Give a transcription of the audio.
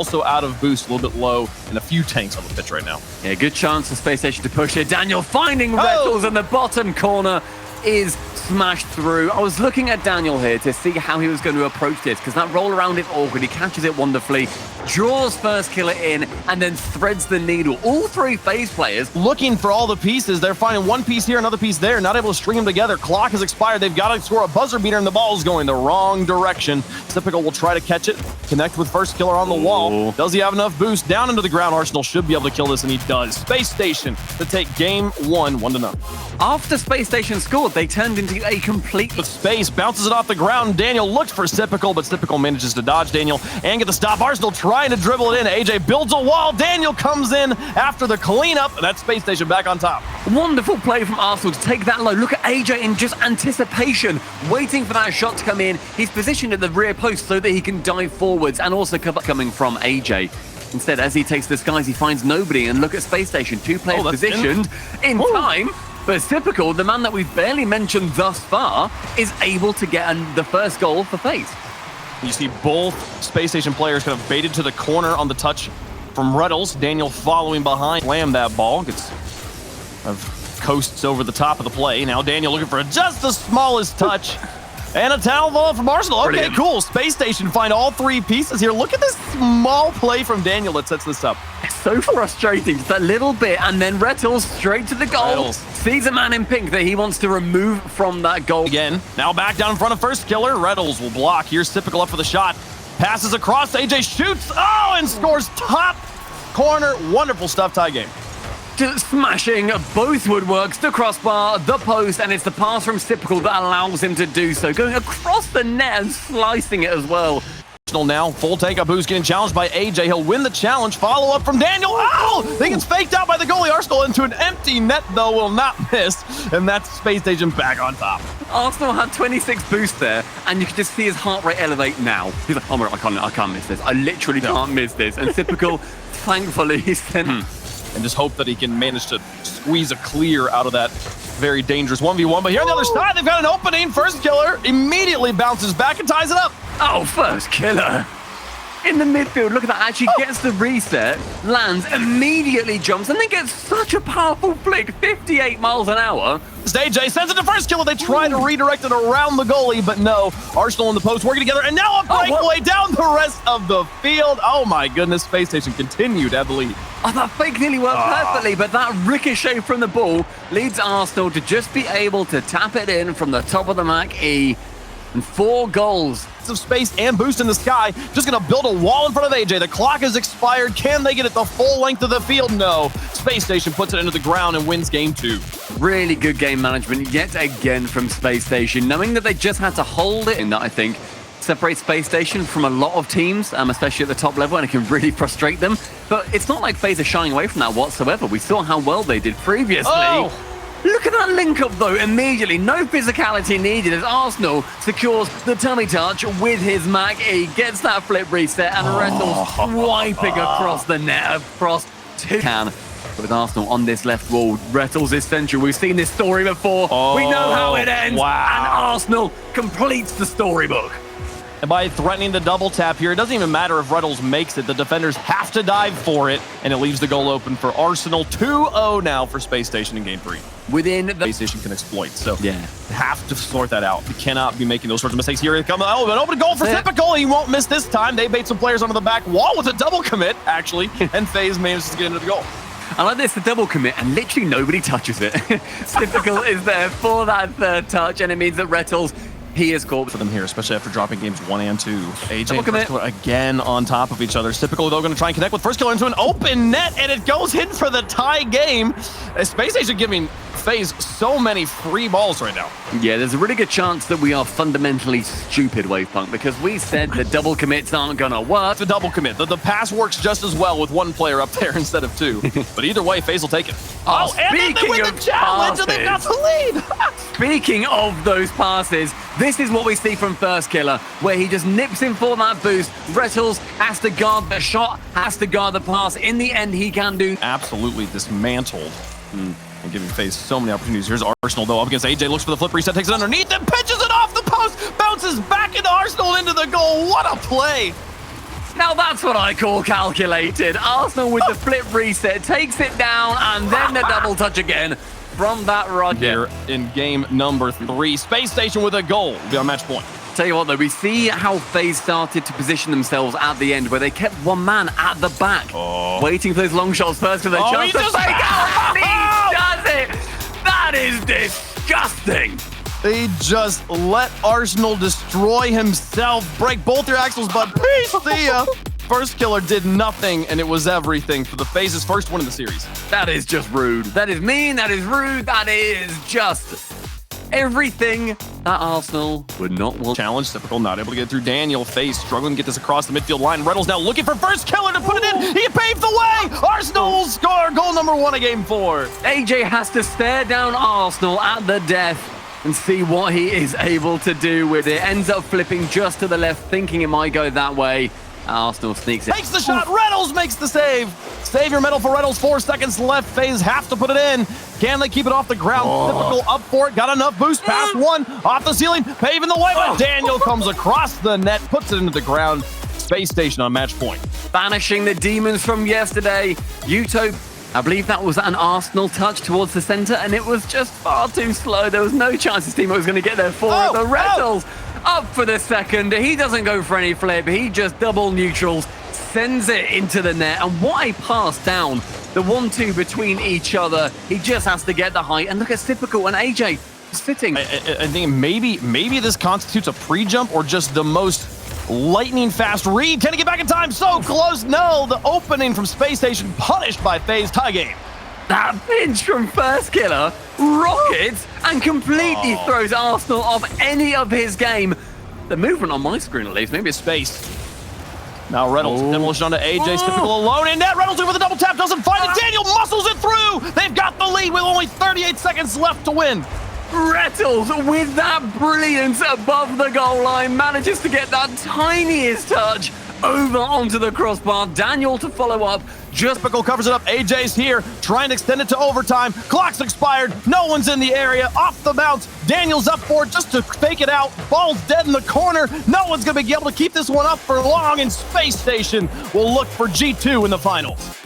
Also out of boost, a little bit low, and a few tanks on the pitch right now. Yeah, good chance for Spacestation to push it. Daniel finding Rettles in the bottom corner is smashed through. I was looking at Daniel here to see how he was going to approach this, because that roll around is awkward. He catches it wonderfully, draws first killer in, and then threads the needle. All three FaZe players looking for all the pieces. They're finding one piece here, another piece there, not able to string them together. Clock has expired. They've got to score a buzzer beater, and the ball is going the wrong direction. Typical will try to catch it, connect with first killer on the wall. Does he have enough boost? Down into the ground. Arsenal should be able to kill this, and he does. Spacestation to take game one, 1-0. After Spacestation scored, they turned into a complete... With Space, bounces it off the ground. Daniel looks for Typical, but Typical manages to dodge Daniel and get the stop. Arsenal trying to dribble it in. AJ builds a wall. Daniel comes in after the cleanup. That's Spacestation back on top. Wonderful play from Arsenal to take that low. Look at AJ in just anticipation, waiting for that shot to come in. He's positioned at the rear post so that he can dive forwards, and also cover coming from AJ. Instead, as he takes the skies, he finds nobody, and look at Spacestation. Two players positioned in time. But Typical, the man that we've barely mentioned thus far, is able to get the first goal for FaZe. You see both Spacestation players kind of baited to the corner on the touch from Rettles. Daniel following behind. Slam that ball. Coasts over the top of the play. Now Daniel looking for just the smallest touch. And a towel ball from Arsenal. Okay, brilliant. Cool. Spacestation find all three pieces here. Look at this small play from Daniel that sets this up. It's so frustrating. Just that little bit, and then Rettles straight to the goal. Sees a man in pink that he wants to remove from that goal. Again, now back down in front of first killer. Rettles will block. Here's Typical up for the shot. Passes across. AJ shoots. Oh, and scores top corner. Wonderful stuff. Tie game. Just smashing both woodworks, the crossbar, the post, and it's the pass from Typical that allows him to do so. Going across the net and slicing it as well. Now, full take-up boost getting challenged by AJ. He'll win the challenge. Follow-up from Daniel. Oh! I think it's faked out by the goalie. Arsenal into an empty net, though, will not miss. And that's Spacestation back on top. Arsenal had 26 boost there, and you can just see his heart rate elevate now. He's like, oh my God, I can't miss this. I literally can't miss this. And Typical, thankfully, he's sent... And just hope that he can manage to squeeze a clear out of that very dangerous 1v1. But here on the other side, they've got an opening. First killer immediately bounces back and ties it up. Oh, first killer. In the midfield, look at that. Actually gets the reset, lands, immediately jumps, and then gets such a powerful flick, 58 miles an hour. AJ sends it to first killer. They try to redirect it around the goalie, but no. Arsenal and the post working together, and now a breakaway down the rest of the field. Oh my goodness, Spacestation continued to have the lead. Oh, that fake nearly worked perfectly, but that ricochet from the ball leads Arsenal to just be able to tap it in from the top of the Mac E. And 4 goals. Of space and boost in the sky. Just going to build a wall in front of AJ. The clock has expired. Can they get it the full length of the field? No. Spacestation puts it into the ground and wins game 2. Really good game management yet again from Spacestation, knowing that they just had to hold it. And that, I think, separates Spacestation from a lot of teams, especially at the top level, and it can really frustrate them. But it's not like FaZe are shying away from that whatsoever. We saw how well they did previously. Oh. Look at that link-up, though, immediately. No physicality needed as Arsenal secures the tummy touch with his Mac E, gets that flip reset, and Rettles swiping across the net, across 2 can. With Arsenal on this left wall, Rettles is central. We've seen this story before. We know how it ends, and Arsenal completes the storybook. And by threatening the double tap here, it doesn't even matter if Rettles makes it. The defenders have to dive for it, and it leaves the goal open for Arsenal. 2-0 now for Spacestation in game 3. Within the Spacestation can exploit, so yeah, have to sort that out. We cannot be making those sorts of mistakes. Here it comes. Oh, an open goal for Typical. He won't miss this time. They bait some players onto the back wall with a double commit, actually, and FaZe manages to get into the goal. I like this, the double commit, and literally nobody touches it. Typical is there for that third touch, and it means that Rettles, he is caught for them here, especially after dropping games 1 and 2. AJ and first killer again on top of each other. Typical, though, going to try and connect with first killer into an open net, and it goes in for the tie game. Spacestation giving FaZe so many free balls right now. Yeah, there's a really good chance that we are fundamentally stupid, Wavepunk, because we said the double commits aren't going to work. The double commit. The pass works just as well with 1 player up there instead of 2. But either way, FaZe will take it. Oh, and then they win the challenge, and they've got the lead. Speaking of those passes, this is what we see from first killer, where he just nips in for that boost. Rettles has to guard the shot, has to guard the pass. In the end, he can do. Absolutely dismantled. And giving FaZe so many opportunities. Here's Arsenal, though, up against AJ. Looks for the flip reset, takes it underneath, and pitches it off the post. Bounces back into Arsenal, into the goal. What a play. Now that's what I call calculated. Arsenal with the flip reset takes it down, and then the double touch again from that rocket. Here in game number 3, Spacestation with a goal. Be on match point. Tell you what, though, we see how FaZe started to position themselves at the end, where they kept one man at the back, waiting for those long shots first for their chance to fake out. And he does it. That is disgusting. They just let Arsenal destroy himself, break both their axles, but peace, see ya. First killer did nothing, and it was everything for the FaZe's first win in the series. That is just rude. That is mean. That is rude. That is just everything that Arsenal would not want. Challenge, typical, not able to get through Daniel. FaZe struggling to get this across the midfield line. Reynolds now looking for first killer to put it in. He paved the way. Arsenal will score goal number 1 of game 4. AJ has to stare down Arsenal at the death and see what he is able to do with it. Ends up flipping just to the left, thinking it might go that way. Arsenal sneaks it. Takes the shot. Reynolds makes the save. Save your medal for Reynolds. 4 seconds left. FaZe have to put it in. Can they keep it off the ground? Typical up for it. Got enough boost. Pass 1 off the ceiling. Paving the way. But Daniel comes across the net. Puts it into the ground. Spacestation on match point. Banishing the demons from yesterday. Yuto, I believe that was an Arsenal touch towards the center, and it was just far too slow. There was no chance his teammate was going to get there for it. The Reynolds up for the second. He doesn't go for any flip. He just double neutrals, sends it into the net. And what a pass down. The 1-2 between each other. He just has to get the height. And look at Typical and AJ sitting. I think maybe this constitutes a pre-jump or just the most lightning fast read. Can he get back in time? So close. No, the opening from Spacestation punished by FaZe. Tie game. That pinch from first killer rockets and completely throws Arsenal off any of his game. The movement on my screen, at least, maybe it's space. Now Reynolds, demolition onto AJ's Typical alone in net. Reynolds with a double tap, doesn't find it. Daniel muscles it through. They've got the lead with only 38 seconds left to win. Reynolds, with that brilliance above the goal line, manages to get that tiniest touch over onto the crossbar. Daniel to follow up. Typical covers it up. AJ's here, trying to extend it to overtime. Clock's expired. No one's in the area. Off the bounce. Daniel's up for it just to fake it out. Ball's dead in the corner. No one's going to be able to keep this one up for long, and Spacestation will look for G2 in the finals.